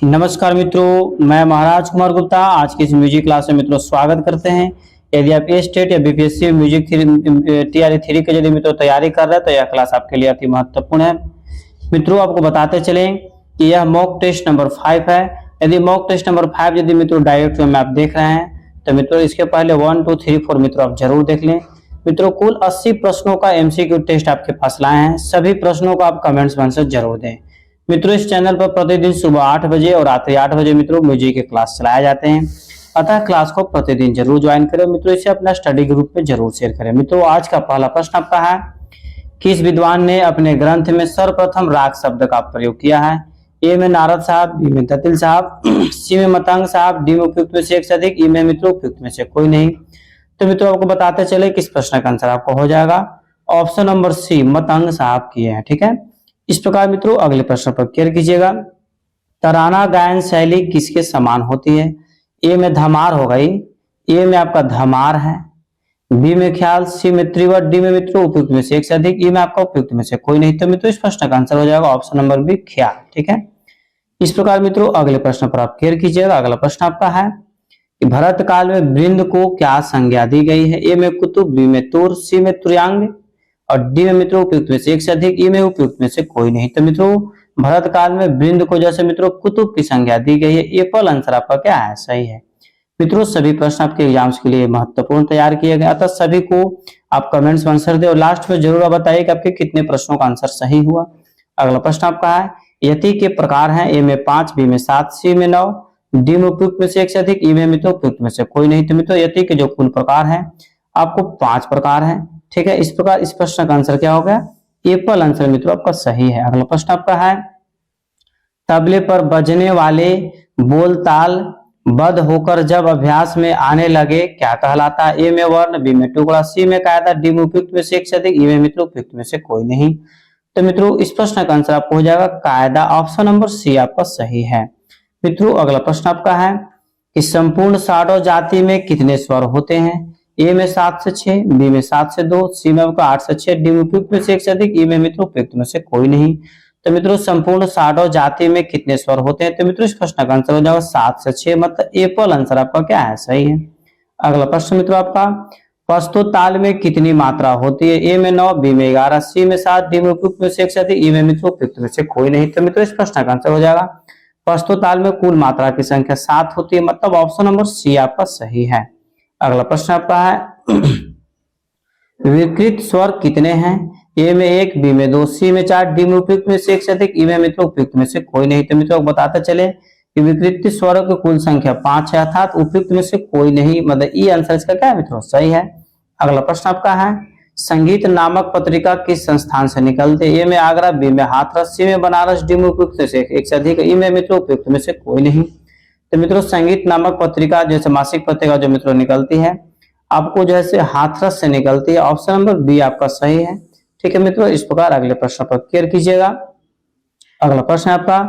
नमस्कार मित्रों, मैं महाराज कुमार गुप्ता आज की इस म्यूजिक क्लास में मित्रों स्वागत करते हैं। यदि आप ए स्टेट या बीपीएससी म्यूजिक टीआरई थ्री के यदि मित्रों तैयारी कर रहे हैं तो यह क्लास आपके लिए अति महत्वपूर्ण है। मित्रों आपको बताते चलें कि यह मॉक टेस्ट नंबर 5 है। यदि मॉक टेस्ट नंबर 5 यदि मित्रों डायरेक्ट में आप देख रहे हैं तो मित्रों इसके पहले 1, 2, 3, 4 मित्रों आप जरूर देख लें। मित्रों कुल 80 प्रश्नों का एमसीक्यू टेस्ट आपके पास लाए हैं। सभी प्रश्नों को आप कमेंट्स में आंसर जरूर दें। मित्रों इस चैनल पर प्रतिदिन सुबह 8 बजे और रात्रि 8 बजे मित्रों म्यूजिक के क्लास चलाए जाते हैं, अतः क्लास को प्रतिदिन जरूर ज्वाइन करें। मित्रों इसे अपना स्टडी ग्रुप में जरूर शेयर करें। मित्रों आज का पहला प्रश्न आपका है, किस विद्वान ने अपने ग्रंथ में सर्वप्रथम राग शब्द का प्रयोग किया है? ए में नारद साहब, बी में दतिल साहब, सी में मतंग साहब, डी में उपयुक्त में से एक से अधिक, ई में मित्रों उपयुक्त में से कोई नहीं। तो मित्रों आपको बताते चले किस प्रश्न का आंसर आपको हो जाएगा ऑप्शन नंबर सी, मतंग साहब किए हैं। ठीक है, इस प्रकार मित्रों अगले प्रश्न पर केयर कीजिएगा। तराना गायन शैली किसके समान होती है? ए में धमार हो गई, ए में आपका धमार है, बी में ख्याल, सी में त्रिवट, डी में मित्रों उपयुक्त में से एक से अधिक, ई में आपका उपयुक्त में से कोई नहीं। तो मित्रों इस प्रश्न का आंसर हो जाएगा ऑप्शन नंबर बी, ख्याल। ठीक है, इस प्रकार मित्रों अगले प्रश्न पर आप केयर कीजिएगा। अगला प्रश्न आपका है कि भरत काल में वृंद को क्या संज्ञा दी गई है? ए में कुतुब, बी में तुर, सी में तुर्यांग और डी में मित्रों उपयुक्त में से एक से अधिक, ई में उपयुक्त में से कोई नहीं। तो मित्रों भरत काल में वृंद को जैसे मित्रों कुतुब की संज्ञा दी गई है। ए पर आंसर आपका क्या है? सही है। मित्रों सभी प्रश्न आपके एग्जाम्स के लिए महत्वपूर्ण तैयार किए गए, अतः सभी को आप कमेंट्स में आंसर दे और लास्ट में जरूर बताइए कि आपके कितने प्रश्नों का आंसर सही हुआ। अगला प्रश्न आपका है, यति के प्रकार हैं। ए में 5, बी में 7, सी में 9, डी में उपयुक्त में से एक से अधिक, ई में मित्रों उपयुक्त में से कोई नहीं। तो मित्रों यति के जो कुल प्रकार हैं आपको 5 प्रकार हैं। ठीक है, इस प्रकार इस प्रश्न का आंसर क्या हो गया? ए पर आंसर मित्रों आपका सही है। अगला प्रश्न आपका है, तबले पर बजने वाले बोल ताल बद्ध होकर जब अभ्यास में आने लगे क्या कहलाता है? ए में वर्ण, बी में टुकड़ा, सी में कायदा, डी में उपयुक्त में से एक से अधिक, ई में मित्रों उपयुक्त में से कोई नहीं। तो मित्रों इस प्रश्न का आंसर आपको हो जाएगा कायदा, ऑप्शन नंबर सी आपका सही है। मित्रों अगला प्रश्न आपका है कि संपूर्ण साडो जाति में कितने स्वर होते हैं? ए में 7 से 6, बी में 7 से 2, सी में आपका 8 से 6, डी में उपयुक्त में से एक से अधिक, ई में मित्रों उपयुक्त में से कोई नहीं। तो मित्रों संपूर्ण साडो जाति में कितने स्वर होते हैं? तो मित्रों इस प्रश्न का आंसर हो जाएगा 7 से 6, मतलब ए पर आंसर आपका क्या है? सही है। अगला प्रश्न मित्रों आपका, पस्तु ताल में कितनी मात्रा होती है? ए में 9, बी में 11, सी में 7, डी में उपयुक्त में से एक से अधिक, ई में मित्रों उपयुक्त में से कोई नहीं। तो मित्रों इस प्रश्न का आंसर हो जाएगा पस्तु ताल में कुल मात्रा की संख्या 7 होती है, मतलब ऑप्शन नंबर सी आपका सही है। अगला प्रश्न आपका है विकृत स्वर कितने हैं? ए में 1, बी में 2, सी में 4, डी में उपयुक्त में से एक से अधिक, ई में मित्रों उपयुक्त में से कोई नहीं। तो मित्रों बताते चले कि विकृत स्वरों की कुल संख्या 5 है, अर्थात उपयुक्त में से कोई नहीं, मतलब ई आंसर इसका क्या है मित्रों? सही है। अगला प्रश्न आपका है, संगीत नामक पत्रिका किस संस्थान से निकलते? ए में आगरा, बी में हाथरस, सी में बनारस, डी में उपयुक्त में से एक से अधिक, ई में मित्रों उपयुक्त में से कोई नहीं। तो मित्रों संगीत नामक पत्रिका जैसे मासिक पत्रिका जो मित्रों निकलती है आपको जो है हाथरस से निकलती है, ऑप्शन नंबर बी आपका सही है। ठीक है मित्रों, इस प्रकार अगले प्रश्न पर केयर कीजिएगा। अगला प्रश्न आपका,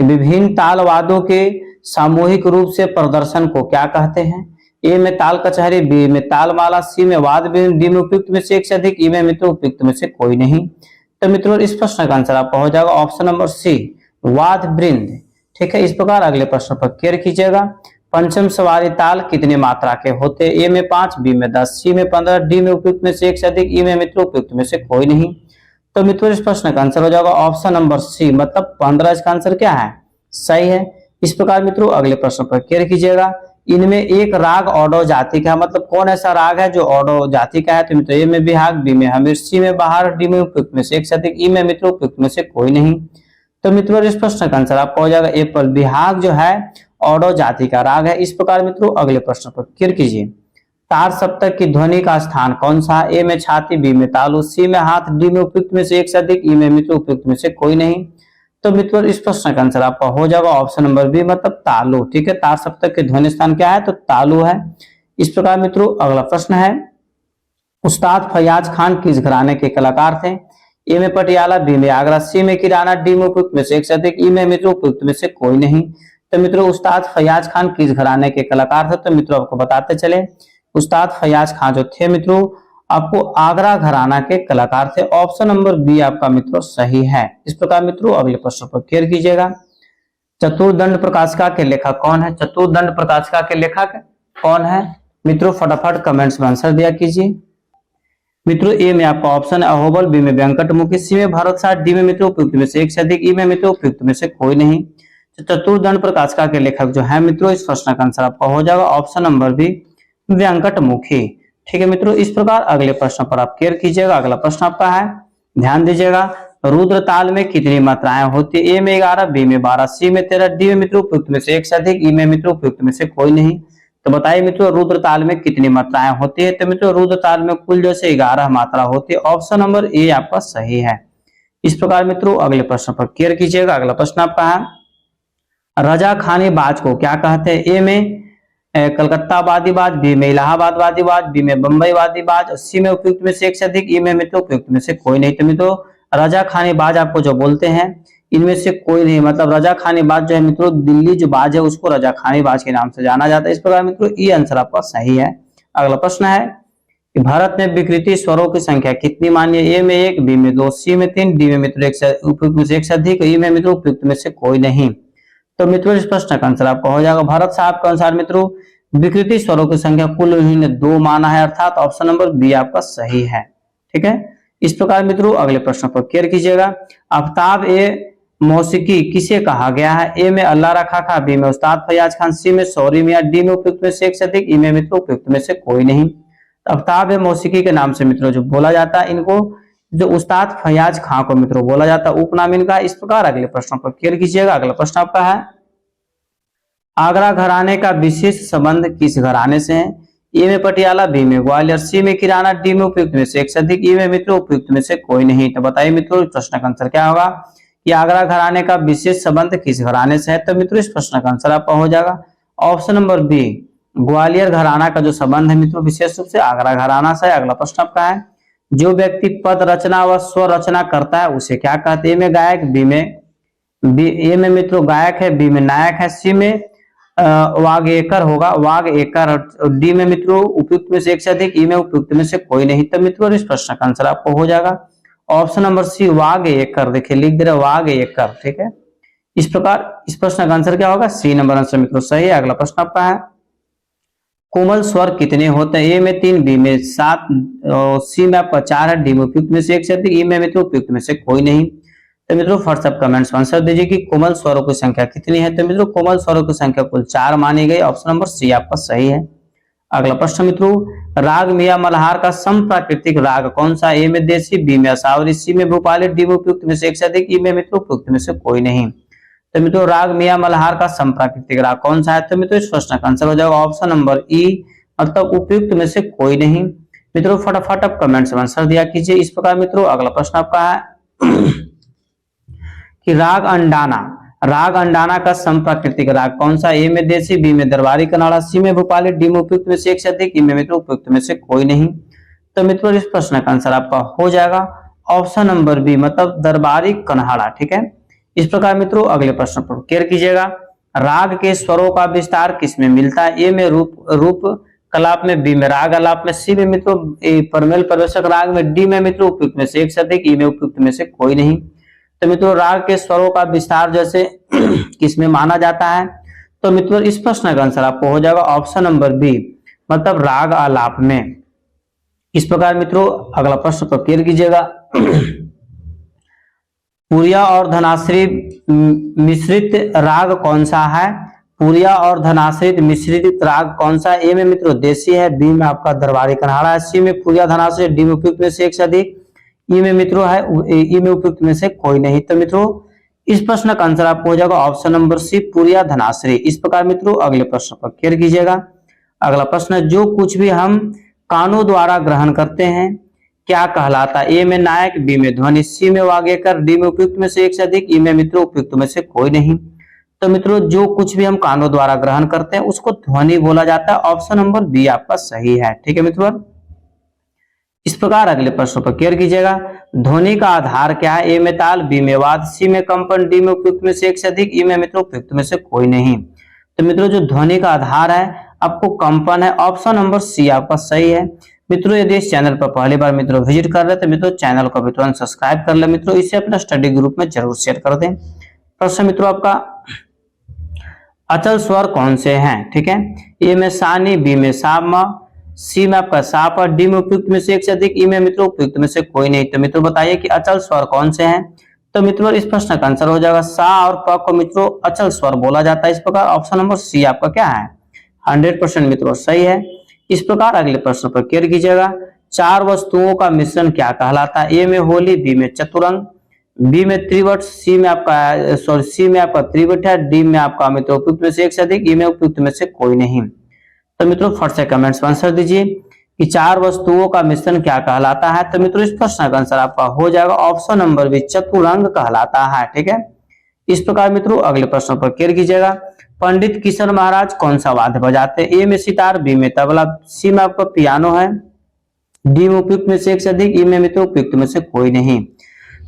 विभिन्न तालवादों के सामूहिक रूप से प्रदर्शन को क्या कहते हैं? ए में ताल कचहरी, बी में तालमाला, सी में वाद विभिन्न, डी में उपयुक्त में से एक से अधिक, ई में मित्रों उपयुक्त में से कोई नहीं। तो मित्रों इस प्रश्न का आंसर आपका हो जाएगा ऑप्शन नंबर सी, वाद वृंद। ठीक है, इस प्रकार अगले प्रश्न पर केयर कीजिएगा। पंचम सवारी ताल कितने मात्रा के होते हैं? ए में 5, बी में 10, सी में 15, डी में उपयुक्त में से एक से अधिक, ई में मित्रों उपयुक्त में से कोई नहीं। तो मित्रों इस प्रश्न का आंसर हो जाएगा ऑप्शन नंबर सी, मतलब 15 इसका आंसर क्या है? सही है। इस प्रकार मित्रों अगले प्रश्न पर केयर कीजिएगा। इनमें एक राग ऑडो जाति का, मतलब कौन ऐसा राग है जो ऑडो जाति का है? तो मित्रों ए में बिहाग, बी में हमीर, सी में बहार, डी में उपयुक्त में से एक से अधिक, ई में मित्रों उपयुक्त में से कोई नहीं। तो मित्रों इस प्रश्न का आंसर आपको हो जाएगा ए पर, बिहाग जो है ऑडो जाति का राग है। इस प्रकार मित्रों अगले प्रश्न पर क्लियर कीजिए। तार सप्तक की ध्वनि का स्थान कौन सा? ए में छाती, बी में तालु, सी में हाथ, डी में उपयुक्त में से एक से अधिक, ई में मित्रों उपयुक्त में से कोई नहीं। तो मित्रों इस प्रश्न का आंसर आपका हो जाएगा ऑप्शन नंबर बी, मतलब तालु। ठीक है, तार सप्तक के ध्वनि स्थान क्या है? तो तालु है। इस प्रकार मित्रों अगला प्रश्न है, उस्ताद फयाज खान किस घराने के कलाकार थे? ए में पटियाला, बी में आगरा, सी में किराना, डी में उपयुक्त में से एक से अधिक, ई में मित्रों उपयुक्त में से कोई नहीं। तो मित्रों उस्ताद फयाज खान किस घराने के कलाकार थे? तो मित्रों आपको बताते चले उस्ताद फयाज खान जो थे मित्रों आपको आगरा घराना के कलाकार थे, ऑप्शन नंबर बी आपका मित्रों सही है। इस प्रकार मित्रों अगले प्रश्न पर क्लियर कीजिएगा। चतुर्दंड प्रकाशिका के लेखक कौन है? चतुर्दंड प्रकाशिका के लेखक कौन है मित्रों? फटाफट कमेंट्स में आंसर दिया कीजिए। मित्रों ए में आपका ऑप्शन है अहोबल, बी में वेंकटमुखी, सी में भारत शाह, डी में मित्रों उपयुक्त में से एक से अधिक, ई में मित्रों उपयुक्त में से कोई नहीं। तो चतुर्दंड प्रकाशिका के लेखक जो है मित्रों, इस प्रश्न का आंसर आपका हो जाएगा ऑप्शन नंबर बी, वेंकटमुखी। ठीक है मित्रों, इस प्रकार अगले प्रश्न पर आप केयर कीजिएगा। अगला प्रश्न आपका है, ध्यान दीजिएगा, रुद्र ताल में कितनी मात्राएं होती है? ए में 11, बी में 12, सी में 13, डी में मित्रों उपयुक्त में से एक से अधिक, ई में मित्रों उपयुक्त में से कोई नहीं। तो बताइए मित्रों रुद्र ताल में कितनी मात्राएं होती है? तो मित्रों रुद्र ताल में कुल जैसे 11 मात्रा होती है। ऑप्शन नंबर ए आपका सही है। इस प्रकार मित्रों अगले प्रश्न पर केयर कीजिएगा। अगला प्रश्न आपका है, रजाखानी बाज को क्या कहते हैं? ए में कलकत्ता वादीबाज, बी में इलाहाबाद वादीबाज, बी में बंबई वादीबाज, सी में उपयुक्त में से एक से अधिक, ई में मित्रों उपयुक्त में से कोई नहीं। तो मित्रों रजाखानी बाज आपको जो बोलते हैं इनमें से कोई नहीं, मतलब रजाखानी बाज जो है मित्रों, दिल्ली जो बाज है उसको रजाखानी बाज के नाम से जाना जाता है। इस प्रकार मित्रों ये आंसर आपका सही है। अगला प्रश्न है कि भारत में विकृति स्वरों की संख्या कितनी मानी है? ए में 1, बी में 2, सी में 3, डी में मित्रों उपयुक्त में से एक से अधिक, ई में मित्रों उपयुक्त में से कोई नहीं। तो मित्रों इस प्रश्न का आंसर आपका हो जाएगा भारत साहब के अनुसार मित्रों विकृति स्वरों की संख्या कुल इन्होंने 2 माना है, अर्थात ऑप्शन नंबर बी आपका सही है। ठीक है, इस प्रकार मित्रों अगले प्रश्न पर केयर कीजिएगा। आफ्ताब ए मौसीकी किसे कहा गया है? ए में अल्लाह रखा खा, बी में उस्ताद फयाज खान, सी में सौरी मियां, डी में उपयुक्त में से एक से अधिक, ई में मित्रों उपयुक्त में से कोई नहीं। आफ्ताब ए मौसीकी के नाम से मित्रों जो बोला जाता है इनको, जो उस्ताद फयाज खां को मित्रों बोला जाता है, उपनाम इनका। इस प्रकार अगले प्रश्न पर केयर कीजिएगा। अगला प्रश्न आपका है, आगरा घराने का विशेष संबंध किस घराने से है? ए में पटियाला, बी में ग्वालियर, सी में किराना, डी में उपयुक्त में से एक से अधिक, ई में मित्रों उपयुक्त में से कोई नहीं। तो बताइए मित्रों इस प्रश्न का आंसर क्या होगा कि आगरा घराने का विशेष संबंध किस घराने से है? तो मित्रों इस प्रश्न का आंसर आपका हो जाएगा ऑप्शन नंबर बी, ग्वालियर घराना का जो संबंध है मित्रों विशेष रूप से आगरा घराना से। अगला प्रश्न आपका है, जो व्यक्ति पद रचना व स्वर रचना करता है उसे क्या कहते हैं? ए में गायक, ए में मित्रों गायक है, बी में नायक है, सी में वाग्यकर होगा, वाग्यकर, डी में मित्रों उपयुक्त में से एक से अधिक, ई में उपयुक्त में से कोई नहीं। तो मित्रों इस प्रश्न का आंसर आपको हो जाएगा ऑप्शन नंबर सी, वाग्यकर। देखिए लिख दे रहे वाग्यकर। ठीक है, इस प्रकार इस प्रश्न का आंसर क्या होगा? सी नंबर आंसर मित्रों सही है। अगला प्रश्न आपका है, कोमल स्वर कितने होते हैं? ए में 3, बी में 7, सी में आपका 4 है, डी में उपयुक्त में से एक से अधिक, ई में मित्रों उपयुक्त में से कोई नहीं। तो मित्रों फर्स्ट आप कमेंट्स में आंसर दीजिए कि कोमल स्वरों की संख्या कितनी है? तो मित्रों कोमल स्वरों की संख्या कुल 4 मानी गई। ऑप्शन नंबर सी आपका सही है। अगला प्रश्न मित्रों, राग मियां मल्हार का समप्राकृतिक राग कौन सा? ए में देसी, बी में असावरी, सी में भोपाली, डी में उपयुक्त में से एक से अधिक, ई में मित्रों उपयुक्त में से कोई नहीं। तो मित्रों राग मियां मल्हार का समप्राकृतिक राग कौन सा है? तो मित्रों इस प्रश्न का आंसर हो जाएगा ऑप्शन नंबर ई, मतलब उपयुक्त में से कोई नहीं। मित्रों फटाफट आप कमेंट्स में आंसर दिया कीजिए। इस प्रकार मित्रों अगला प्रश्न आपका है कि राग अंडाना का समप्राकृतिक राग कौन सा? ए में देसी, बी में दरबारी कनाड़ा, सी में भोपाली, डी में उपयुक्त में से एक से अधिक, ई में मित्रों उपयुक्त में से कोई नहीं। तो मित्रों इस प्रश्न का आंसर आपका हो जाएगा ऑप्शन नंबर बी, मतलब दरबारी कन्हाड़ा। ठीक है, इस प्रकार मित्रों अगले प्रश्न पर केयर कीजिएगा। राग के स्वरों का विस्तार किसमें मिलता है? ए में रूप कलाप में, बी में राग आलाप में, सी में मित्रों परमेल प्रवेशक राग में, डी में मित्रों उपयुक्त में से एक से अधिक, ई में उपयुक्त में से कोई नहीं। तो मित्रों राग के स्वरों का विस्तार जैसे किसमें माना जाता है? तो मित्रों इस प्रश्न का आंसर आपको हो जाएगा ऑप्शन नंबर बी, मतलब राग आलाप में। इस प्रकार मित्रों अगला प्रश्न पर क्लियर कीजिएगा। पुरिया और धनाश्री मिश्रित राग कौन सा है? पुरिया और धनाश्रित मिश्रित राग कौन सा? ए में मित्रों देसी है, बी में आपका दरबारी कन्हाड़ा है, सी में पुरिया धनाश्री, डी में उपयुक्त में से एक से अधिक, ई में मित्रों है, ई में उपयुक्त में से कोई नहीं। तो मित्रों इस प्रश्न का आंसर आपको हो जाएगा ऑप्शन नंबर सी, पुरिया धनाश्री। इस प्रकार मित्रों अगले प्रश्न पर क्लियर कीजिएगा। अगला प्रश्न, जो कुछ भी हम कानों द्वारा ग्रहण करते हैं क्या कहलाता? ए में नायक, बी में ध्वनि, सी में वाग्यकर, डी में उपयुक्त में से एक से अधिक, ई में मित्रों उपयुक्त में से कोई नहीं। तो मित्रों जो कुछ भी हम कानों द्वारा ग्रहण करते हैं उसको ध्वनि बोला जाता है। ऑप्शन नंबर बी आपका सही है। ठीक है मित्रों, इस प्रकार अगले प्रश्न पर क्लियर कीजिएगा। ध्वनि का आधार क्या है? ए में ताल, बी में वाद, सी में कंपन, डी में उपयुक्त में से एक से अधिक, ई में मित्रों उपयुक्त में से कोई नहीं। तो मित्रों जो ध्वनि का आधार है आपको कंपन है। ऑप्शन नंबर सी आपका सही है। मित्रों यदि इस चैनल पर पहली बार मित्रों विजिट कर रहे हैं तो मित्रों चैनल को भी तुरंत सब्सक्राइब कर ले मित्रों, इसे अपना स्टडी ग्रुप में जरूर शेयर कर दें। प्रश्न मित्रों आपका अचल स्वर कौन से हैं, ठीक है। ए में सानी, बी में सामा, सी में आपका साप और डी में उपयुक्त में से एक से अधिक, ई में मित्रों उपयुक्त में से कोई नहीं। तो मित्रों बताइए कि अचल स्वर कौन से हैं। तो मित्रों इस प्रश्न का आंसर हो जाएगा सा और प को मित्रों अचल स्वर बोला जाता है। इस प्रकार ऑप्शन नंबर सी आपका क्या है, 100% मित्रों सही है। इस प्रकार अगले प्रश्न पर केयर कीजिएगा। चार वस्तुओं का मिश्रण क्या कहलाता है। ए में होली, बी में चतुरंग, बी में त्रिवट, सी में आपका त्रिवट है, डी में आपका मित्रों उपयुक्त में से एक से अधिक, ई में उपयुक्त में से कोई नहीं। तो मित्रों फट से कमेंट्स में आंसर दीजिए कि चार वस्तुओं का मिश्रण क्या कहलाता है। तो मित्रों इस प्रश्न का आंसर आपका हो जाएगा ऑप्शन नंबर बी, चतुरंग कहलाता है, ठीक है। इस प्रकार मित्रों अगले प्रश्न पर केयर कीजिएगा। पंडित किशन महाराज कौन सा वाद्य बजाते हैं। ए में सितार, बी में तबला, सी में आपका पियानो है, डी में उपयुक्त में से एक से अधिक, ई में मित्रों उपयुक्त में से कोई नहीं।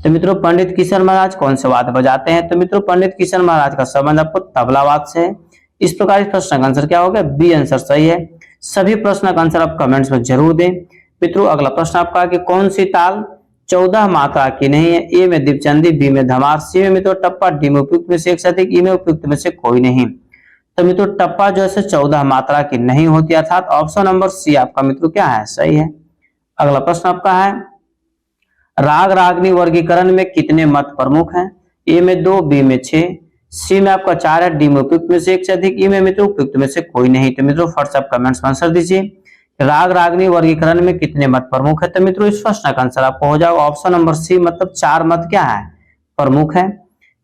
तो मित्रों पंडित किशन महाराज कौन से वाद्य बजाते हैं। तो मित्रों पंडित किशन महाराज का संबंध आपको तबला वाद्य से है। इस प्रकार इस प्रश्न का आंसर क्या होगा, बी आंसर सही है। सभी प्रश्न का आंसर आप कमेंट्स में जरूर दें। मित्रों अगला प्रश्न आपका कि कौन सी ताल 14 मात्रा की नहीं है। ए में दीपचंदी, बी में धमार, सी में मित्रों टप्पा, डी में उपयुक्त में से एक से अधिक, ई में उपयुक्त में से कोई नहीं। तो मित्रों टप्पा जो है 14 मात्रा की नहीं होती, अर्थात ऑप्शन नंबर सी आपका मित्रों क्या है, सही है। अगला प्रश्न आपका है राग रागनी वर्गीकरण में कितने मत प्रमुख हैं। ए में 2, बी में 6, सी में आपका 4 है, डी में उपयुक्त में से एक से अधिक, ई में मित्रों उपयुक्त में से कोई नहीं। तो मित्रों फट से आप कमेंट्स में आंसर दीजिए राग रागनी वर्गीकरण में कितने मत प्रमुख है। तो मित्रों इस प्रश्न का आंसर आपको हो जाएगा ऑप्शन नंबर सी, मतलब 4 मत क्या है, प्रमुख है।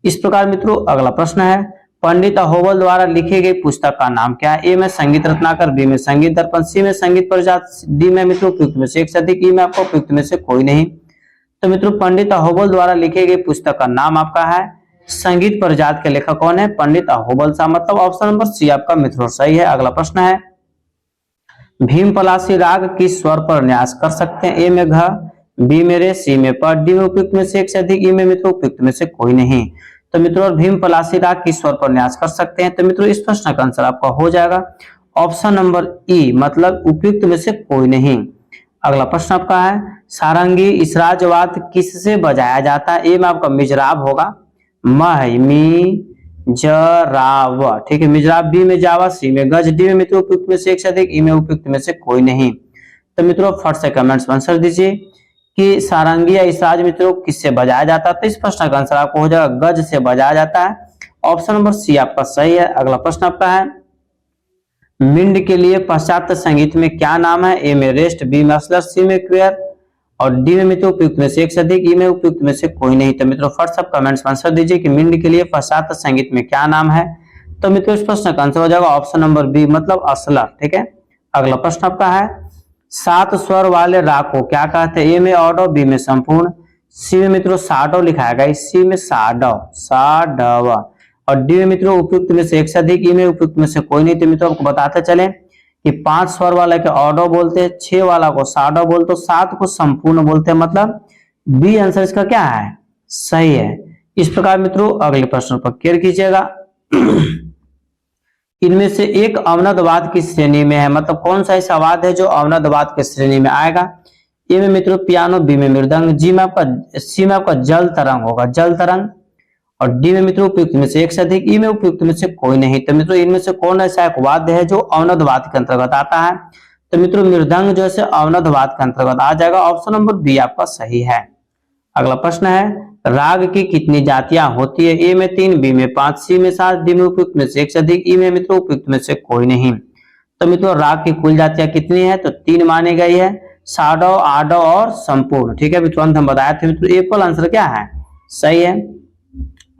इस प्रकार मित्रों अगला प्रश्न है पंडित अहोबल द्वारा लिखी गई पुस्तक का नाम क्या है। ए में संगीत रत्नाकर, बी में संगीत दर्पण, सी में संगीत परिजात, डी में मित्रों उपयुक्त में से एक से अधिक, ई में आपको उपयुक्त में से कोई नहीं। तो मित्रों पंडित अहोबल द्वारा लिखी गई पुस्तक का नाम आपका है संगीत परिजात के लेखक कौन है, पंडित अहोबल सा, मतलब ऑप्शन नंबर सी आपका मित्रों सही है। अगला प्रश्न है भीम पलासी राग किस स्वर पर न्यास कर सकते हैं। ए में घ, बी में रे, सी में प, डी में उपयुक्त में से एक से अधिक, ई में मित्रों उपयुक्त में से कोई नहीं। तो मित्रों भीम पलासी राग किस स्वर पर न्यास कर सकते हैं। तो मित्रों इस प्रश्न का आंसर आपका हो जाएगा ऑप्शन नंबर ई, मतलब उपयुक्त में से कोई नहीं। अगला प्रश्न आपका है सारंगी इसराजवाद किससे बजाया जाता है। ए में आपका मिजराब होगा, मह, मी, जराव, ठीक है, मिजराब, बी में जावा, सी में गज, डी में मित्रों उपयुक्त में से एक से अधिक, ई में उपयुक्त में से कोई नहीं। तो मित्रों फट से कमेंट्स में आंसर दीजिए कि सारंगी या इसराज मित्रों किससे बजाया जाता है। तो इस प्रश्न का आंसर आपको हो जाएगा गज से बजाया जाता है, ऑप्शन नंबर सी आपका सही है। अगला प्रश्न आपका है मिंड के लिए पाश्चात्य संगीत में क्या नाम है। ए में रेस्ट, बी में असलर, सी में क्वेयर और डी में मित्रों उपयुक्त में से एक से अधिक, ई में उपयुक्त में से कोई नहीं। तो मित्रों फट सब कमेंट्स में आंसर दीजिए कि मिंड के लिए पाश्चात्य संगीत में क्या नाम है। तो मित्रों इस प्रश्न का आंसर हो जाएगा ऑप्शन नंबर बी, मतलब असलर, ठीक है। अगला प्रश्न आपका है 7 स्वर वाले राग को क्या कहते हैं। ए में ऑडो, बी में संपूर्ण, सी में मित्रों साडो लिखा है, सी में साडव, साडव और डी में मित्रों उपयुक्त में से एक से अधिक, ई में उपयुक्त में से कोई नहीं। तो मित्रों आपको बताते चले कि 5 स्वर वाला के ऑडो बोलते हैं, 6 वाला को साडो बोलते, 7 को संपूर्ण बोलते हैं, मतलब बी आंसर इसका क्या है, सही है। इस प्रकार मित्रों अगले प्रश्न पर केयर कीजिएगा इनमें से एक अवनदवाद की श्रेणी में है, मतलब कौन सा ऐसा वाद है जो अवनदवाद की श्रेणी में आएगा। ए में मित्रों पियानो, बी में मृदंग, सी में आपका जल तरंग होगा, जल तरंग और डी में मित्रों उपयुक्त में से एक से अधिक, ई में उपयुक्त में से कोई नहीं। तो मित्रों इनमें से कौन ऐसा एक वाद्य है जो अवनदवाद के अंतर्गत आता है। तो मित्रों मृदंग जो है अवनदवाद के अंतर्गत आ जाएगा, ऑप्शन नंबर बी आपका सही है। अगला प्रश्न है राग की कितनी जातियां होती है। ए में 3, बी में 5, सी में 7, डी में उपयुक्त में से एक से अधिक, ई में मित्रों उपयुक्त में से कोई नहीं। तो मित्रों राग की कुल जातियां कितनी है, तो 3 मानी गई है, साडव, आडव और संपूर्ण, ठीक है। मित्रों हम बताए थे मित्रों एप्पल आंसर क्या है, सही है।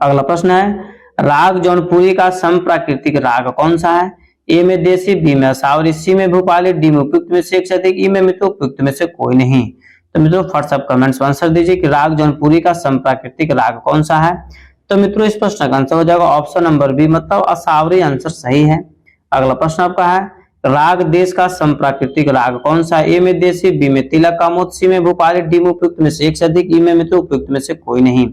अगला प्रश्न है राग जौनपुरी का समप्राकृतिक राग कौन सा है। ए में देसी, बी में असावरी, सी में भोपाली, डी में उपयुक्त में से एक से अधिक, ई में मित्रों उपयुक्त में से कोई नहीं। तो मित्रों फट सब कमेंट्स में आंसर दीजिए कि राग जौनपुरी का समप्राकृतिक राग कौन सा है। तो मित्रों इस प्रश्न का आंसर हो जाएगा ऑप्शन नंबर बी, मतलब असावरी आंसर सही है। अगला प्रश्न आपका है राग देश का समप्राकृतिक राग कौन सा है। ए में देसी, बी में तिलक कामोद, सी में भोपाली, डी में उपयुक्त में से एक से अधिक, ई में मित्रों उपयुक्त में से कोई नहीं।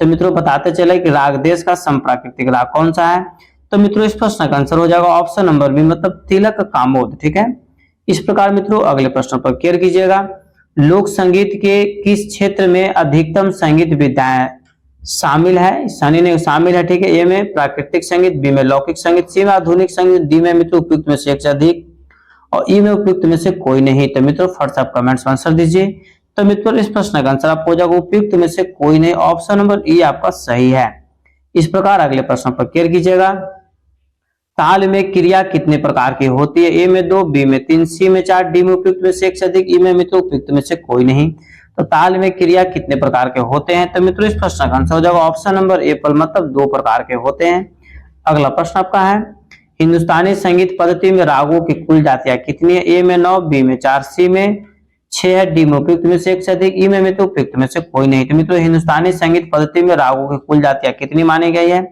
तो मित्रों बताते चले कि राग देश का समप्राकृतिक राग कौन सा है। तो मित्रों इस प्रश्न का आंसर हो जाएगा ऑप्शन नंबर बी, मतलब तिलक कामोद, ठीक है। इस प्रकार मित्रों अगले प्रश्न पर केयर कीजिएगा लोक संगीत के किस क्षेत्र में अधिकतम संगीत विधाएं शामिल है, सनी ने शामिल है, ठीक है। ए में प्राकृतिक संगीत, बी में लौकिक संगीत, सी में आधुनिक संगीत, डी में मित्रों उपयुक्त में से एक से अधिक और ई में उपयुक्त में से कोई नहीं। तो मित्रों फर्स्ट आप कमेंट्स में आंसर दीजिए। तो मित्रों इस प्रश्न का आंसर आपको हो जाएगा उपयुक्त में से कोई नहीं, ऑप्शन नंबर ई आपका सही है। इस प्रकार अगले प्रश्न पर केयर कीजिएगा। ताल में क्रिया कितने प्रकार की होती है? ए में 2, बी में 3, सी में 4, डी में उपयुक्त में से एक से अधिक, ई में मित्रों उपयुक्त में से कोई नहीं। तो ताल में क्रिया कितने प्रकार के होते हैं? तो मित्रों इस प्रश्न का आंसर हो जाएगा ऑप्शन नंबर ए पर, मतलब 2 प्रकार के होते हैं। अगला प्रश्न आपका है हिंदुस्तानी संगीत पद्धति में रागों की कुल जातियां कितनी है? ए में 9, बी में 4, सी में 6 है, डी में उपयुक्त में से एक से अधिक, ई में मित्रों उपयुक्त में से कोई नहीं। तो मित्रों हिंदुस्तानी संगीत पद्धति में रागों की कुल जातियां कितनी मानी गई है?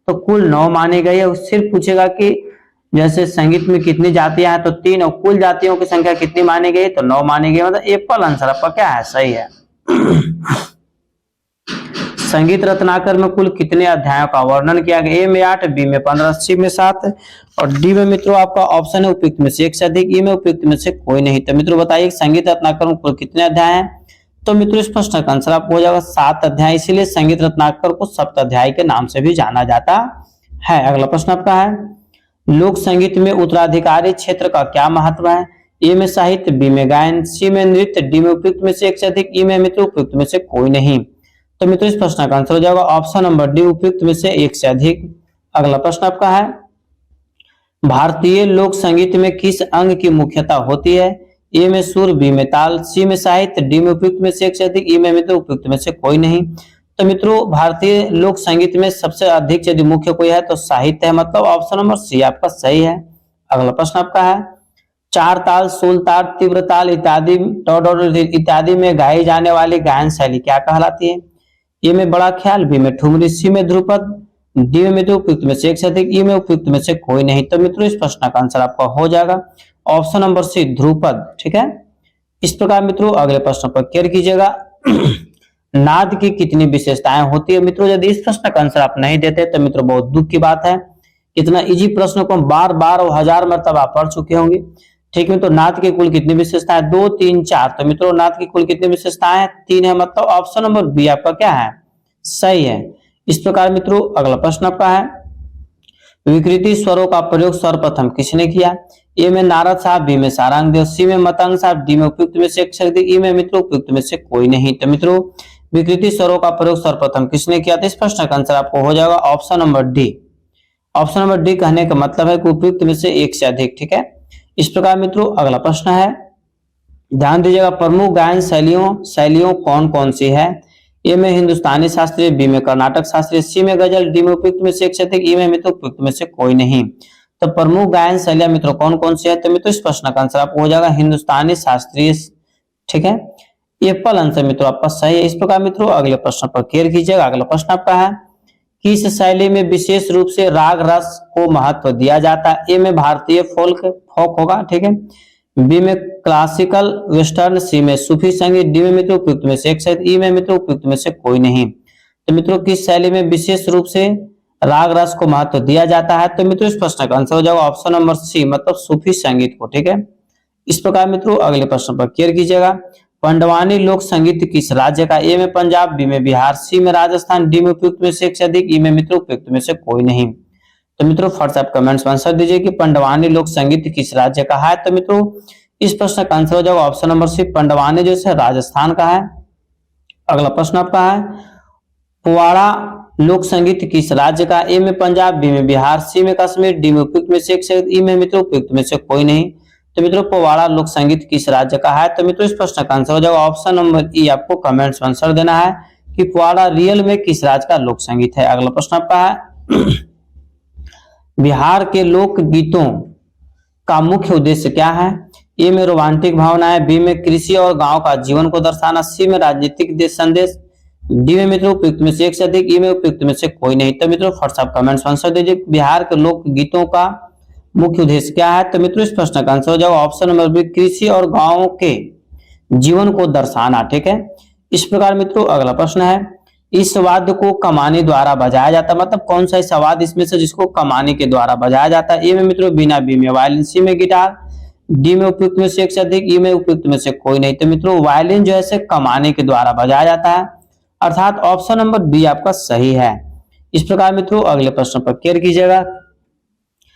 तो कुल 9 मानी गई है। सिर्फ पूछेगा कि जैसे संगीत में कितनी जातियां हैं, तो 3 और कुल जातियों की संख्या कितनी मानी गई? तो 9 मानी गई। मतलब एप्पल आंसर आपका क्या है? सही है। संगीत रत्नाकर में कुल कितने अध्यायों का वर्णन किया गया? ए में 8, बी में 15, सी में 7 और डी में मित्रों आपका ऑप्शन है उपयुक्त में से एक से अधिक, ई में उपयुक्त में से कोई नहीं। तो मित्रों बताइए संगीत रत्नाकर में कुल कितने अध्याय हैं? तो मित्रों इस प्रश्न का आंसर आपको हो जाएगा 7 अध्याय, इसीलिए संगीत रत्नाकर को सप्ताध्यायी के नाम से भी जाना जाता है। अगला प्रश्न आपका है लोक संगीत में उत्तराधिकारी क्षेत्र का क्या महत्व है? ए में साहित्य, बी में गायन, सी में नृत्य, डी में उपयुक्त में से एक से अधिक, ई में मित्रों उपयुक्त में से कोई नहीं। तो मित्रों इस प्रश्न का आंसर हो जाएगा ऑप्शन नंबर डी उपयुक्त में से एक से अधिक। अगला प्रश्न आपका है भारतीय लोक संगीत में किस अंग की मुख्यता होती है? ए में सुर, बी में ताल, सी में साहित्य, डी में उपयुक्त में से एक से अधिक, ई में मित्रों उपयुक्त में से कोई नहीं। तो मित्रों भारतीय लोक संगीत में सबसे अधिक यदि मुख्य कोई है तो साहित्य है, मतलब ऑप्शन नंबर सी आपका सही है। अगला प्रश्न आपका है चार ताल, सोल ताल, तीव्र ताल इत्यादि में गाई जाने वाली गायन शैली क्या कहलाती है? ए में बड़ा ख्याल, बी में ठुमरी, सी में ध्रुपद, डी में मित्रों उपयुक्त में से एक से अधिक, ई में उपयुक्त में से कोई नहीं। तो मित्रों इस प्रश्न का आंसर आपका हो जाएगा ऑप्शन नंबर सी ध्रुपद, ठीक है। इस प्रकार मित्रों अगले प्रश्न पर केयर कीजिएगा नाद की कितनी विशेषताएं होती है? मित्रों यदि इस प्रश्न का आंसर आप नहीं देते तो मित्रों बहुत दुख की बात है। इतना इजी प्रश्न को बार बार और 1000 मरतबा आप पढ़ चुके होंगे, ठीक है। तो नाद की कुल कितनी विशेषताएं? 2, 3, 4। तो मित्रों नाद की कुल कितनी विशेषताएं? 3 है, मतलब ऑप्शन नंबर बी आपका क्या है? सही है। इस प्रकार मित्रों अगला प्रश्न आपका है विकृति स्वरों का प्रयोग सर्वप्रथम किसने किया? ए में नारद साहब, बी में सारंगदेव, सी में मतंग साहब, डी में उपयुक्त में से एक से अधिक, ई में मित्रों उपयुक्त में से कोई नहीं। तो मित्रों विकृति स्वरों का प्रयोग सर्वप्रथम किसने किया? तो इस प्रश्न का आंसर आपको हो जाएगा option number D. Option number D कहने का मतलब है कि उपयुक्त में से एक से अधिक, ठीक है। इस प्रकार मित्रों अगला प्रश्न है ध्यान दीजिएगा प्रमुख गायन शैलियों कौन कौन सी है? ए में हिंदुस्तानी शास्त्रीय, बी में कर्नाटक शास्त्रीय, सी में गजल, डी में उपयुक्त में से एक से अधिक, ई में मित्रों उपयुक्त में से कोई नहीं। तो प्रमुख गायन शैलियां मित्रों कौन कौन सी है? तो मित्रों इस प्रश्न का आंसर आपको हो जाएगा हिंदुस्तानी शास्त्रीय, ठीक है। एप्पल आंसर मित्रों आपका सही है। इस प्रकार मित्रों अगले प्रश्न पर केयर कीजिएगा। अगला प्रश्न आपका है किस शैली में विशेष रूप से राग रस को महत्व दिया जाता है? ए में भारतीय फोक होगा, ठीक है, बी में क्लासिकल वेस्टर्न, सी में सूफी संगीत, डी में मित्रों उपयुक्त में से एक से अधिक, ई में मित्रों उपयुक्त में से कोई नहीं। तो मित्रों किस शैली में विशेष रूप से राग रस को महत्व दिया जाता है? तो मित्रों इस प्रश्न का आंसर हो जाएगा ऑप्शन नंबर सी, मतलब सूफी संगीत को, ठीक है। इस प्रकार मित्रों अगले प्रश्न पर केयर कीजिएगा पंडवानी लोक संगीत किस राज्य का? ए में पंजाब, बी में बिहार, सी में राजस्थान, डी में उपयुक्त में से एक से अधिक, ई में मित्रों उपयुक्त में से कोई नहीं। तो मित्रों फर्स्ट आप कमेंट्स में आंसर दीजिए कि पंडवानी लोक संगीत किस राज्य का है? तो मित्रों इस प्रश्न का आंसर हो जाएगा ऑप्शन नंबर सी पंडवानी जो है राजस्थान का है। अगला प्रश्न आपका है पुवाड़ा लोक संगीत किस राज्य का? ए में पंजाब, बी में बिहार, सी में कश्मीर, डी में उपयुक्त में से एक से, ई में मित्रों उपयुक्त में से कोई नहीं। तो मित्रों पुवाड़ा लोक संगीत किस राज्य का है? तो मित्रों इस प्रश्न का आंसर हो जाएगा ऑप्शन नंबर ई। आपको कमेंट्स में आंसर देना है कि पुवाड़ा रियल में किस राज्य का लोक संगीत है। अगला प्रश्न आपका है बिहार के लोक गीतों का मुख्य उद्देश्य क्या है? ए में रोमांटिक भावनाएं, बी में कृषि और गांव का जीवन को दर्शाना, सी में राजनीतिक संदेश, डी में मित्रों उपयुक्त में से एक से अधिक, ई में उपयुक्त में से कोई नहीं। तो मित्रों फर्स्ट आप कमेंट्स में आंसर दीजिए बिहार के लोक गीतों का मुख्य उद्देश्य क्या है? तो मित्रों इस प्रश्न का आंसर हो जाएगा ऑप्शन नंबर बी कृषि और गांव के जीवन को दर्शाना, ठीक है। इस प्रकार मित्रों अगला प्रश्न है इस वाद्य को कमानी द्वारा बजाया जाता है, मतलब कौन सा ऐसा वाद्य इसमें से जिसको कमानी के द्वारा बजाया जाता है? ए में मित्रों बीना, बी में वायलिन, सी में गिटार, डी में उपयुक्त में से एक से अधिक, ई में उपयुक्त में से कोई नहीं। तो मित्रों वायलिन जो है कमानी के द्वारा बजाया जाता है अर्थात ऑप्शन नंबर बी आपका सही है। इस प्रकार मित्रों अगले प्रश्न पर केयर कीजिएगा।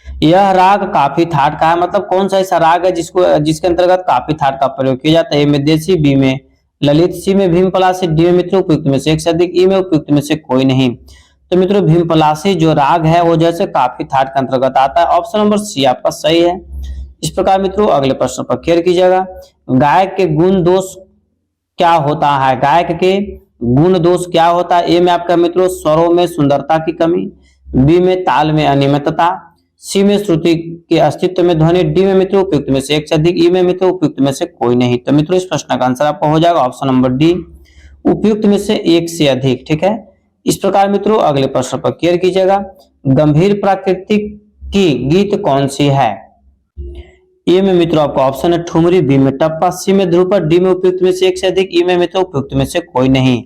यह राग काफी थाट का है, मतलब कौन सा ऐसा राग है जिसके अंतर्गत काफी थाट का प्रयोग किया जाता है। ए में देसी, बी में ललित, सी में भीम पलासी, डी में मित्रों उपयुक्त में से एक से अधिक, ई में उपयुक्त में से कोई नहीं। तो मित्रों भीम पलासी जो राग है वो जैसे काफी थाट के अंतर्गत आता है। ऑप्शन नंबर सी आपका सही है। इस प्रकार मित्रों अगले प्रश्न पर केयर कीजिएगा। गायक के गुण दोष क्या होता है? गायक के गुण दोष क्या होता है? ए में आपका मित्रों स्वरों में सुंदरता की कमी, बी में ताल में अनियमितता, सी में श्रुति के अस्तित्व में ध्वनि, डी में मित्रों उपयुक्त में से एक से अधिक, ई में मित्रों उपयुक्त में से कोई नहीं। तो मित्रों इस प्रश्न का आंसर आपका हो जाएगा ऑप्शन नंबर डी, उपयुक्त में से एक से अधिक। ठीक है। इस प्रकार मित्रों अगले प्रश्न पर केयर कीजिएगा। गंभीर प्रकृति की गीत कौन सी है? ए में मित्रों आपका ऑप्शन है ठुमरी, बी में टप्पा, सी में ध्रुपद, डी में उपयुक्त में से एक से अधिक, ई में मित्रों उपयुक्त में से कोई नहीं।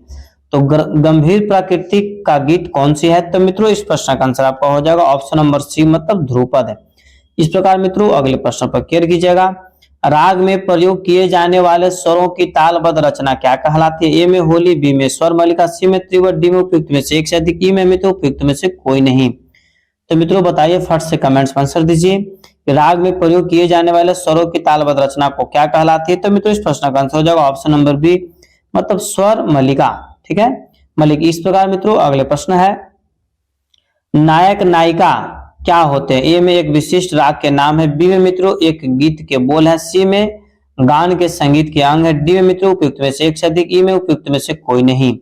तो गंभीर प्रकृति का गीत कौन सी है? तो मित्रों इस प्रश्न का आंसर आपका हो जाएगा ऑप्शन नंबर सी, मतलब ध्रुपद है। इस प्रकार मित्रों अगले प्रश्न पर केयर कीजिएगा। राग में प्रयोग किए जाने वाले स्वरों की तालबद्ध रचना क्या कहलाती है? ए में होली, बी में स्वर मालिका, सी में त्रिवट, डी में उपयुक्त में से एक से अधिक, ई में मित्रों उपयुक्त में से कोई नहीं। तो मित्रों बताइए, फट से कमेंट्स में आंसर दीजिए। राग में प्रयोग किए जाने वाले स्वरों की तालबद्ध रचना को क्या कहलाती है? तो मित्रों इस प्रश्न का आंसर हो जाएगा ऑप्शन नंबर बी, मतलब स्वर मलिका। ठीक है, मलिक। इस प्रकार मित्रों अगले प्रश्न है, नायक नायिका क्या होते हैं? ए में एक विशिष्ट राग के नाम है, बी में मित्रों एक गीत के बोल है, सी में गान के संगीत के अंग है, डी में मित्रों उपयुक्त में से एक से अधिक, ई में उपयुक्त में से कोई नहीं।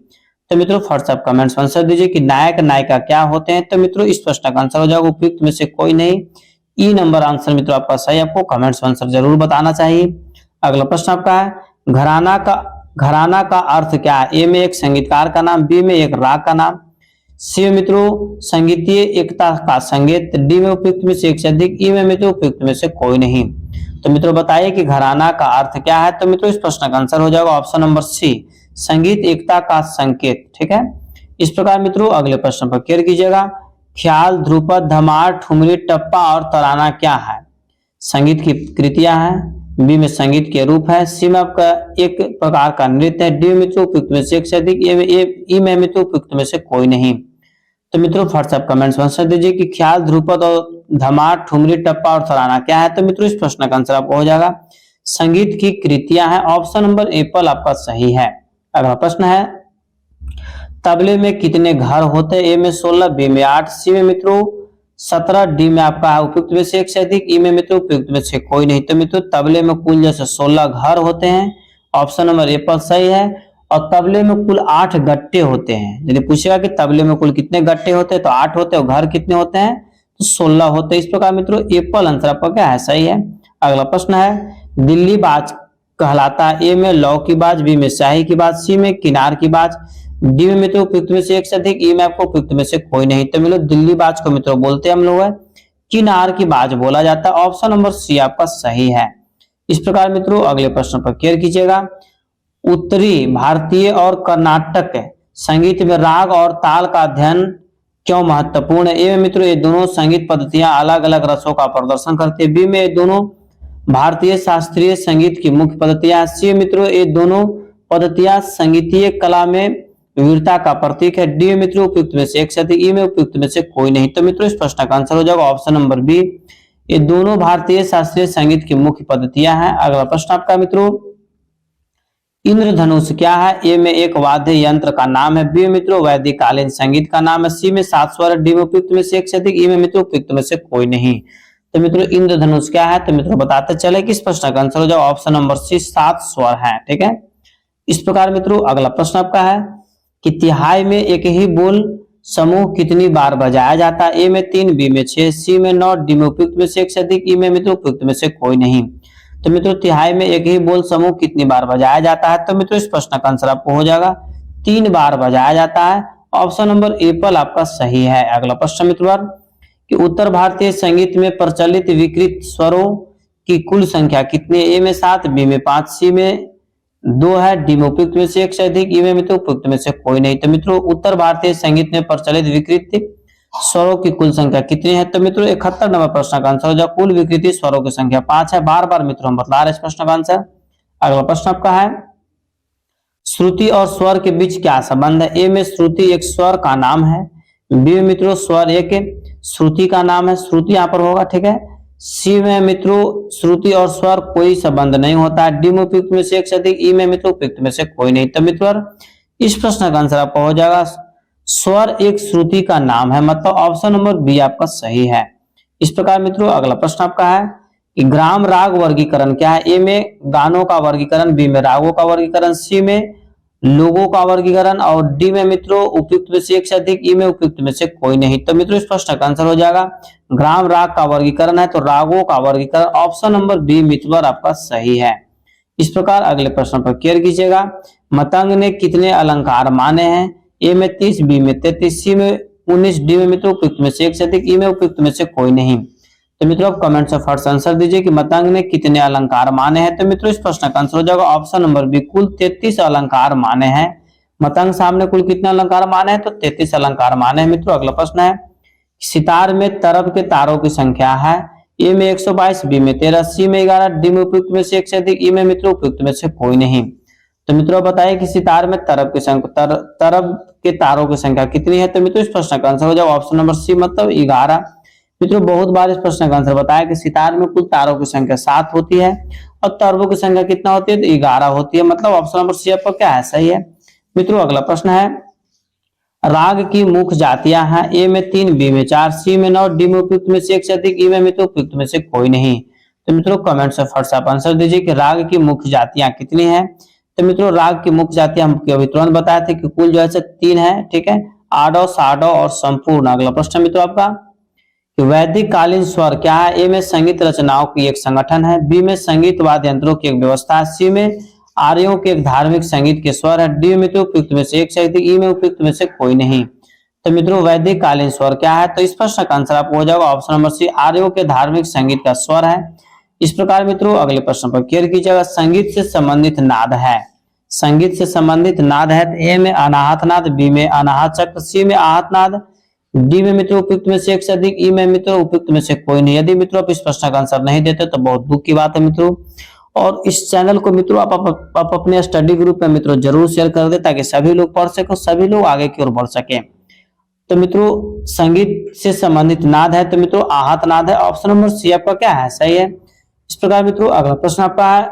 तो मित्रों फर्स्ट आप कमेंट्स में आंसर दीजिए कि नायक नायिका क्या होते हैं। तो मित्रों इस प्रश्न का आंसर हो जाएगा उपयुक्त में से कोई नहीं, ई नंबर आंसर मित्रों आपका सही। आपको कमेंट्स में आंसर जरूर बताना चाहिए। अगला प्रश्न आपका है, घराना का अर्थ क्या है? ए में एक संगीतकार का नाम, बी में एक राग का नाम, सी में मित्रों संगीतीय एकता का संकेत, डी में उपयुक्त में से एक से अधिक, ई में मित्रों उपयुक्त में से कोई नहीं। तो मित्रों बताइए कि घराना का अर्थ क्या है? तो मित्रों इस प्रश्न का आंसर हो जाएगा ऑप्शन नंबर सी, संगीत एकता का संकेत। ठीक है। इस प्रकार मित्रों अगले प्रश्न पर केयर कीजिएगा। ख्याल, ध्रुपद, धमार, ठुमरी, टप्पा और तराना क्या है? संगीत की कृतियां हैं, बी में संगीत के रूप है, सी में आपका एक प्रकार का नृत्य है, डी में मित्रों उपयुक्त में से एक से अधिक, ई में मित्रों उपयुक्त में से कोई नहीं। तो मित्रों फर्स्ट आप कमेंट्स में आंसर दीजिए कि ख्याल, ध्रुपद और धमार, ठुमरी, टप्पा और तराना क्या है? तो मित्रों इस प्रश्न का आंसर आपको हो जाएगा संगीत की कृतियां हैं। ऑप्शन नंबर एप्पल आपका सही है। अगला प्रश्न है, तबले में कितने घर होते हैं? ए में 16, बी में 8, सी में मित्रों 17, डी में आपका उपयुक्त में से एक से अधिक, ई में मित्रों उपयुक्त में से कोई नहीं। तो मित्रों तबले में कुल जैसे 16 घर होते हैं, ऑप्शन नंबर एप्पल सही है। और तबले में कुल 8 गट्टे होते हैं। यदि पूछेगा कि तबले में कुल कितने गट्टे होते हैं तो 8 होते हैं, और घर कितने होते हैं तो 16 होते हैं। इस प्रकार मित्रों एप्पल आंसर आपका क्या है? सही है। अगला प्रश्न है, दिल्ली बाज कहलाता है? ए में लौ की बाज, बी में शाही की बाज, सी में किनार की बाज, डी में मित्रों उपयुक्त में से एक से अधिक, ई में आपको उपयुक्त में से कोई नहीं। तो मित्रों दिल्ली बाज को मित्रों बोलते हैं हम लोग है किनार की बाज बोला जाता है। ऑप्शन नंबर सी आपका सही है। इस प्रकार मित्रों अगले प्रश्न पर केयर कीजिएगा। उत्तरी भारतीय और कर्नाटक संगीत में राग और ताल का अध्ययन क्यों महत्वपूर्ण है? ए में मित्रों ये दोनों संगीत पद्धतियां अलग अलग रसों का प्रदर्शन करती है, बी में ये दोनों भारतीय शास्त्रीय संगीत की मुख्य पद्धतियां, सी मित्रों ये दोनों पद्धतियां संगीतीय कला में वीरता का प्रतीक है, डी मित्रों उपयुक्त में से एक से अधिक, ई में उपयुक्त में से कोई नहीं। तो मित्रों इस प्रश्न का आंसर हो जाएगा ऑप्शन नंबर बी, ये दोनों भारतीय शास्त्रीय संगीत की मुख्य पद्धतियां हैं। अगला प्रश्न आपका मित्रों, इंद्रधनुष क्या है? ए में एक वाद्य यंत्र का नाम है, बी मित्रों वैदिक कालीन संगीत का नाम है, सी में 7 स्वर, डी में उपयुक्त में से एक से अधिक, ई में मित्रों उपयुक्त में से कोई नहीं। तो मित्रों इंद्रधनुष क्या है? तो मित्रों बताते चले कि इस प्रश्न का आंसर हो जाएगा ऑप्शन नंबर सी, 7 स्वर है। ठीक है। इस प्रकार मित्रों अगला प्रश्न आपका है कि तिहाई में एक ही बोल समूह कितनी बार बजाया जाता है? ए में 3, बी में 6, सी में 9, डी में उपयुक्त में से एक से अधिक, ई में मित्रों उपयुक्त में से कोई नहीं। तो मित्रों तिहाई में एक ही बोल समूह कितनी बार बजाया जाता है? तो मित्रों इस प्रश्न का आंसर आपको हो जाएगा 3 बार बजाया जाता है। ऑप्शन नंबर एप्पल आपका सही है। अगला प्रश्न मित्रों कि उत्तर भारतीय संगीत में प्रचलित विकृत स्वरों की कुल संख्या कितनी है? ए में 7, बी में 5, सी में 2 है, डी में उपयुक्त में से एक से अधिक, ई में मित्रों उपयुक्त में से कोई नहीं। तो मित्रों उत्तर भारतीय संगीत में प्रचलित विकृत स्वरों की कुल संख्या कितनी है? तो मित्रों 71 नंबर प्रश्न का आंसर हो जाए कुल विकृति स्वरों की संख्या 5 है। बार बार मित्रों हम बता रहे इस प्रश्न का आंसर। अगला प्रश्न आपका है श्रुति और स्वर के बीच क्या संबंध है? ए में श्रुति एक स्वर का नाम है, बी में मित्रों स्वर एक श्रुति का नाम है, श्रुति यहाँ पर होगा, ठीक है। सी में मित्रों श्रुति और स्वर कोई संबंध नहीं होता है, डी में उपयुक्त में से एक से अधिक, ई में मित्रों उपयुक्त में से कोई नहीं। तो मित्रों इस प्रश्न का आंसर आपका हो जाएगा स्वर एक श्रुति का नाम है, मतलब ऑप्शन नंबर बी आपका सही है। इस प्रकार मित्रों अगला प्रश्न आपका है कि ग्राम राग वर्गीकरण क्या है? ए में गानों का वर्गीकरण, बी में रागों का वर्गीकरण, सी में लोगों का वर्गीकरण और डी में मित्रों उपयुक्त में से एक से अधिक, ई में उपयुक्त में से कोई नहीं। तो मित्रों इस प्रश्न का आंसर हो जाएगा ग्राम राग का वर्गीकरण है, तो रागों का वर्गीकरण ऑप्शन नंबर बी मित्रों आपका सही है। इस प्रकार अगले प्रश्न पर केयर कीजिएगा। मतंग ने कितने अलंकार माने हैं? ए में 30, बी में 33, सी में 19, डी में मित्रों उपयुक्त में से एक से अधिक, ई में उपयुक्त में से कोई नहीं। तो मित्रों आप कमेंट से फर्स्ट आंसर दीजिए कि मतंग ने कितने अलंकार माने हैं। तो मित्रों इस प्रश्न का आंसर हो जाएगा ऑप्शन नंबर बी, कुल 33 अलंकार माने हैं। मतंग साहब ने कुल कितने अलंकार माने हैं? तो 33 अलंकार माने हैं। मित्रों अगला प्रश्न है सितार में तरब के तारों की संख्या है? ए में 122, बी में 13, सी में 11, डी में उपयुक्त में से एक से अधिक, ई में मित्रों उपयुक्त में से कोई नहीं। तो मित्रों बताइए कि सितार में तरब के तारों की संख्या कितनी है? तो मित्रों इस प्रश्न का आंसर हो जाएगा ऑप्शन नंबर सी, मतलब 11। मित्रों बहुत बार इस प्रश्न का आंसर बताया कि सितार में कुल तारों की संख्या 7 होती है और तरबों की संख्या कितना होती है? तो 11 होती है, मतलब ऑप्शन नंबर सी आपका क्या है? सही है। मित्रों अगला प्रश्न है राग की मुख्य जातियां हैं? ए में 3, बी में 4, सी में 9, डी में उपयुक्त में से एक से अधिक, ई में मित्रों उपयुक्त में से कोई नहीं। तो मित्रों कमेंट से फर्स्ट आप आंसर दीजिए कि राग की मुख्य जातियां कितनी है? तो मित्रों राग की मुख्य जातियां हम अभी तुरंत बताए थे कि कुल जो है 3 है, ठीक है, आडव, साडव और संपूर्ण। अगला प्रश्न मित्रों आपका कि वैदिक कालीन स्वर क्या है? ए में संगीत रचनाओं की एक संगठन है, बी में संगीत वाद्य यंत्रों की एक व्यवस्था है, सी में आर्यों के एक धार्मिक संगीत के स्वर है, डी में मित्रों उपयुक्त में से एक से अधिक, ई में उपयुक्त में से कोई नहीं। तो मित्रों वैदिक कालीन स्वर क्या है? तो इस प्रश्न का आंसर आपको हो जाएगा ऑप्शन नंबर सी, आर्यों के धार्मिक संगीत का स्वर है। इस प्रकार मित्रों अगले प्रश्न पर केयर कीजिएगा। संगीत से संबंधित नाद है? संगीत से संबंधित नाद है, ए में अनाहत नाद, बी में अनाहत चक्र, सी में आहत नाद, डी में मित्रों उपयुक्त में से एक से अधिक, ई में मित्रों उपयुक्त में से कोई नहीं। यदि मित्रों आप इस प्रश्न का आंसर नहीं देते तो बहुत दुख की बात है मित्रों। और इस चैनल को मित्रों आप अपने स्टडी ग्रुप में मित्रों जरूर शेयर कर दे ताकि सभी लोग पढ़ सके, सभी लोग आगे की ओर बढ़ सके। तो मित्रों संगीत से संबंधित नाद है, तो मित्रों आहत नाद है, ऑप्शन नंबर सी आपका क्या है? सही है। इस प्रकार मित्रों अगला प्रश्न आपका है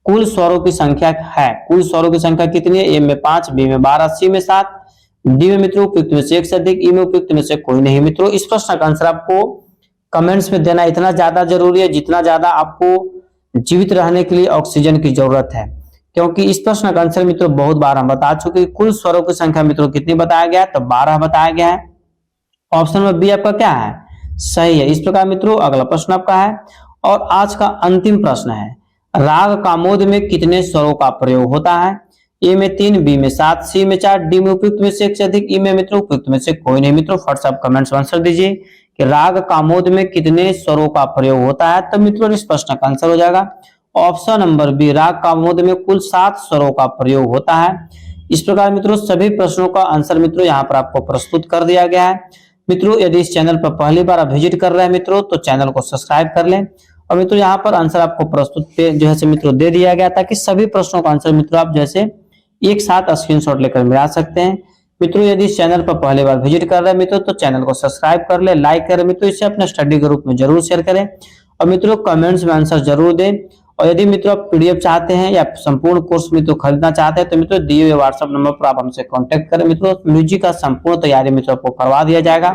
कुल स्वरों की संख्या है? कुल स्वरों की संख्या कितनी है? ए में 5, बी में 12, सी में 7, डी में मित्रों उपयुक्त में से एक से अधिक, ई में उपयुक्त में से कोई नहीं। मित्रों इस प्रश्न का आंसर आपको कमेंट्स में देना इतना ज्यादा जरूरी है जितना ज्यादा आपको जीवित रहने के लिए ऑक्सीजन की जरूरत है, क्योंकि इस प्रश्न का आंसर मित्रों बहुत बार हम बता चुके। कुल स्वरों की संख्या मित्रों कितनी बताया गया है? तो 12 बताया गया है। ऑप्शन नंबर बी आपका क्या है? सही है। इस प्रकार मित्रों अगला प्रश्न आपका है और आज का अंतिम प्रश्न है राग कामोद में कितने स्वरों का प्रयोग होता है? ए में 3, बी में 7, सी में 4, डी में उपयुक्त में से एक से अधिक, ई में मित्रों उपयुक्त में से कोई नहीं। मित्रों फर्स्ट आप कमेंट्स में आंसर दीजिए कि राग कामोद में कितने स्वरों का प्रयोग होता है? तो मित्रों इस प्रश्न का आंसर हो जाएगा ऑप्शन नंबर बी, राग कामोद में कुल 7 स्वरों का प्रयोग होता है। इस प्रकार मित्रों सभी प्रश्नों का आंसर मित्रों यहाँ पर आपको प्रस्तुत कर दिया गया है। मित्रों यदि इस चैनल पर पहली बार आप विजिट कर रहे हैं मित्रों तो चैनल को सब्सक्राइब कर लें। और मित्रों यहाँ पर आंसर आपको प्रस्तुत जो है मित्रों दे दिया गया ताकि सभी प्रश्नों का आंसर मित्रों आप जैसे एक साथ स्क्रीनशॉट लेकर मिला सकते हैं। मित्रों यदि इस चैनल पर पहली बार विजिट कर रहे हैं मित्रों तो चैनल को सब्सक्राइब कर ले, लाइक करें मित्रों, इसे अपने स्टडी ग्रुप में जरूर शेयर करें और मित्रों कमेंट्स में आंसर जरूर दें। और यदि मित्रों आप पीडीएफ चाहते हैं या संपूर्ण कोर्स मित्रों खरीदना चाहते हैं तो मित्रों दिए हुए व्हाट्सएप नंबर पर आप हमसे कांटेक्ट करें। मित्रों म्यूजिक का संपूर्ण तैयारी मित्रों आपको करवा दिया जाएगा।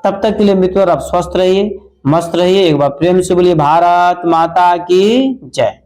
तब तक के लिए मित्रों आप स्वस्थ रहिए, मस्त रहिए। एक बार प्रेम से बोलिए भारत माता की जय।